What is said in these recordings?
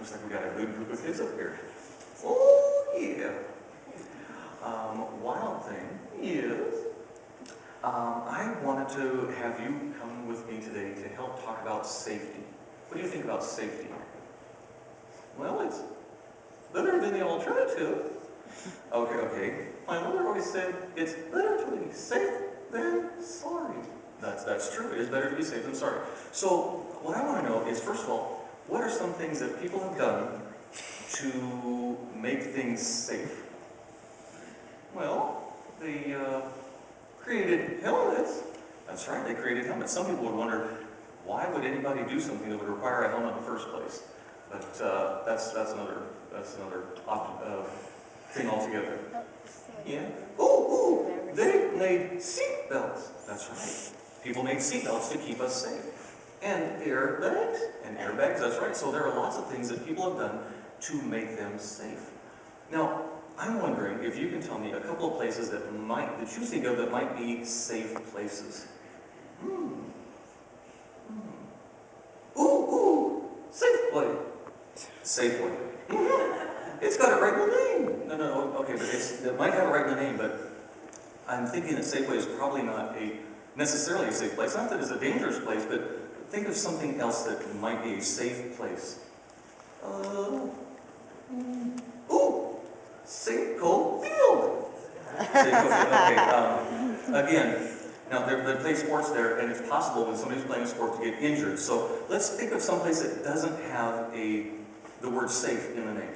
Looks like we got a good group of kids up here. Oh, yeah. Wild Thing is, I wanted to have you come with me today to help talk about safety. What do you think about safety? Well, it's better than the alternative. Okay. My mother always said, it's better to be safe than sorry. That's true. It is better to be safe than sorry. So, what I want to know is, first of all, what are some things that people have done to make things safe? Well, they created helmets. That's right, they created helmets. Some people would wonder, why would anybody do something that would require a helmet in the first place? But that's another thing altogether. Yeah. Ooh, they made seat belts. That's right. People made seat belts to keep us safe. And airbags, that's right. So there are lots of things that people have done to make them safe. Now, I'm wondering if you can tell me a couple of places that you think of that might be safe places. Ooh, Safeway. Safeway. It's got it right in the name. No, okay, but it might have it right in the name, but I'm thinking that Safeway is probably not necessarily a safe place. Not that it's a dangerous place, but think of something else that might be a safe place. Safeco Field. Safeco Field. Okay. Again, now they play sports there, and it's possible when somebody's playing a sport to get injured. So let's think of some place that doesn't have the word safe in the name.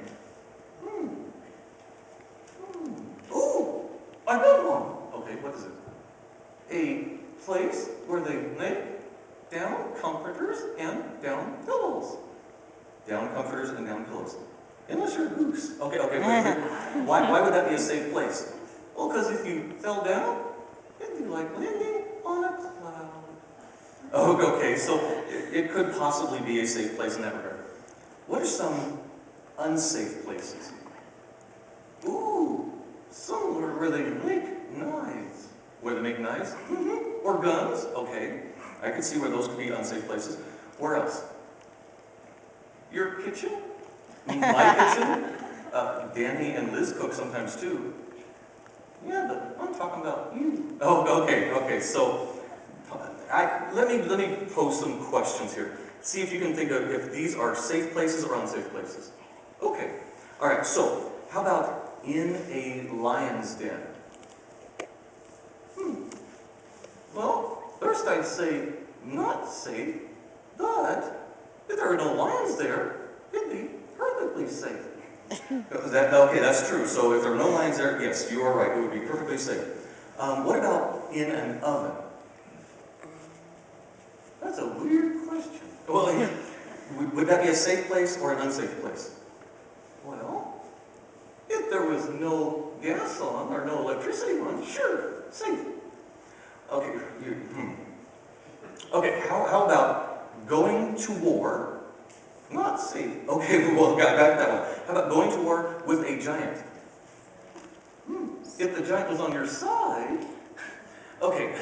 Ooh, I got one. Okay, what is it? A place where they make down comforters and down pillows. Down comforters and down pillows. Unless you're a goose. Okay, wait. Why would that be a safe place? Well, because if you fell down, it'd be like landing on a cloud. Oh, okay, so it could possibly be a safe place in that regard. What are some unsafe places? Ooh, somewhere where they make knives. Where they make knives? Or guns? Okay, I can see where those could be unsafe places. Where else? Your kitchen? My kitchen? Danny and Liz cook sometimes too. Yeah, but I'm talking about you. Oh, okay. So, let me pose some questions here. See if you can think of if these are safe places or unsafe places. Okay. All right. So, how about in a lion's den? Well, first I'd say not safe, but if there are no lions there, it'd be perfectly safe. Okay, that's true. So if there are no lions there, yes, you are right. It would be perfectly safe. What about in an oven? That's a weird question. Well, would that be a safe place or an unsafe place? Well, if there was no gas on or no electricity on, sure, safe. Okay, Okay, how about going to war? Not safe. Okay, well, got that one. How about going to war with a giant? If the giant was on your side. Okay,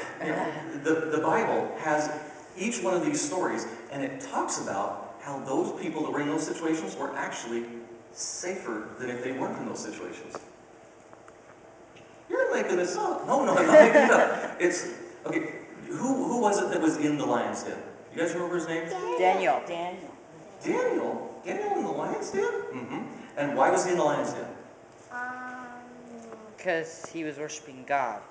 the Bible has each one of these stories, and it talks about how those people that were in those situations were actually safer than if they weren't in those situations. You're making this up. No, I'm not making it up. It's, okay, who was it that was in the lion's den? You guys remember his name? Daniel. Daniel? Daniel in the lion's den? And why was he in the lion's den? Because he was worshiping God.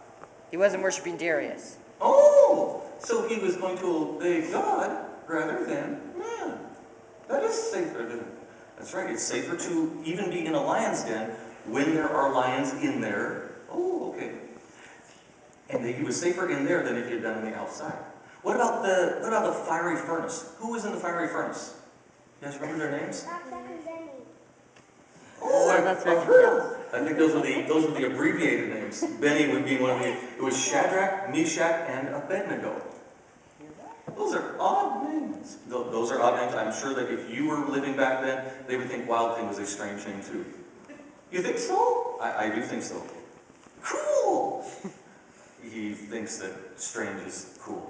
He wasn't worshiping Darius. Oh, so he was going to obey God rather than man. That is safer than, that's right, it's safer to even be in a lion's den when there are lions in there. Oh, okay. And he was safer in there than if he had done on the outside. What about the fiery furnace? Who was in the fiery furnace? You guys remember their names? Oh, that's right. I think those were the abbreviated names. Benny would be one of the. It was Shadrach, Meshach, and Abednego. Those are odd names. Those are odd names. I'm sure that if you were living back then, they would think Wild Thing was a strange name too. You think so? I do think so. Cool. He thinks that strange is cool.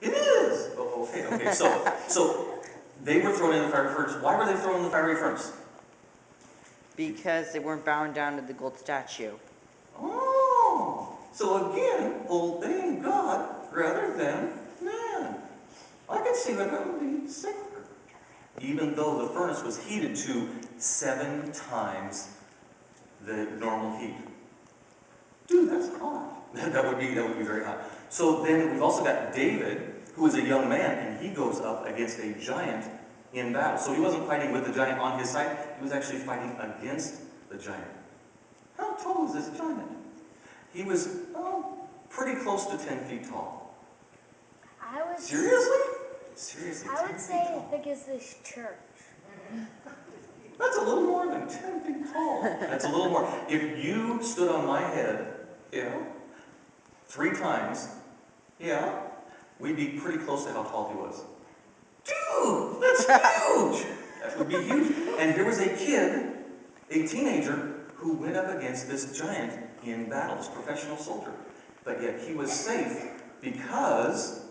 It is. Oh, okay. So They were thrown in the fiery furnace. Why were they thrown in the fiery furnace? Because they weren't bound down to the gold statue. Oh, so again, obeying God rather than man. I can see that that would be safer. Even though the furnace was heated to 7 times the normal heat. Dude, that's hot. that would be very hot. So then we've also got David, who is a young man, and he goes up against a giant in battle. So he wasn't fighting with the giant on his side, he was actually fighting against the giant. How tall is this giant? He was pretty close to 10 feet tall. Seriously? Seriously, I 10 would feet say tall. big as this church. That's a little more than 10 feet tall. That's a little more. If you stood on my head, 3 times, we'd be pretty close to how tall he was. Dude, that's huge! That would be huge. And here was a kid, a teenager, who went up against this giant in battle, this professional soldier. But yet he was safe because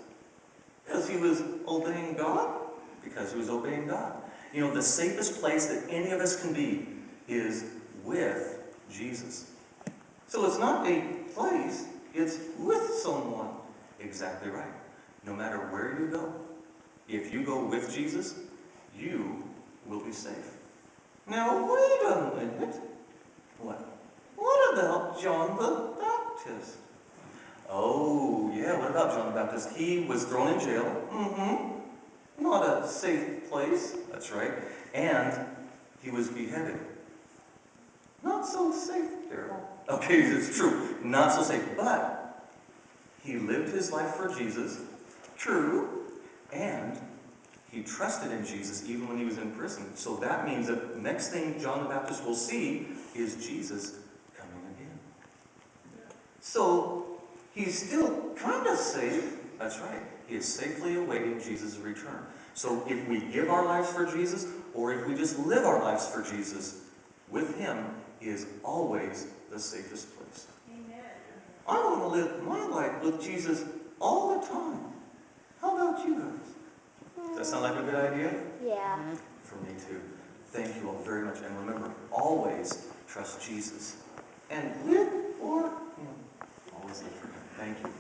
he was obeying God. Because he was obeying God. You know, the safest place that any of us can be is with Jesus. So it's not a place, it's with someone. Exactly right. No matter where you go, if you go with Jesus, you will be safe. Now, wait a minute. What about John the Baptist? Oh, yeah, what about John the Baptist? He was thrown in jail. Not a safe place. That's right. And he was beheaded. Not so safe, Daryl. Okay, it's true. Not so safe. But he lived his life for Jesus. True. And he trusted in Jesus even when he was in prison. So that means that the next thing John the Baptist will see is Jesus coming again. So he's still kind of safe. That's right. He is safely awaiting Jesus' return. So if we give our lives for Jesus, or if we just live our lives for Jesus, with him is always the safest place. Amen. I want to live my life with Jesus all the time. How about you guys? Does that sound like a good idea? Yeah. For me too. Thank you all very much. And remember, always trust Jesus. And live for him. Always live for him. Thank you.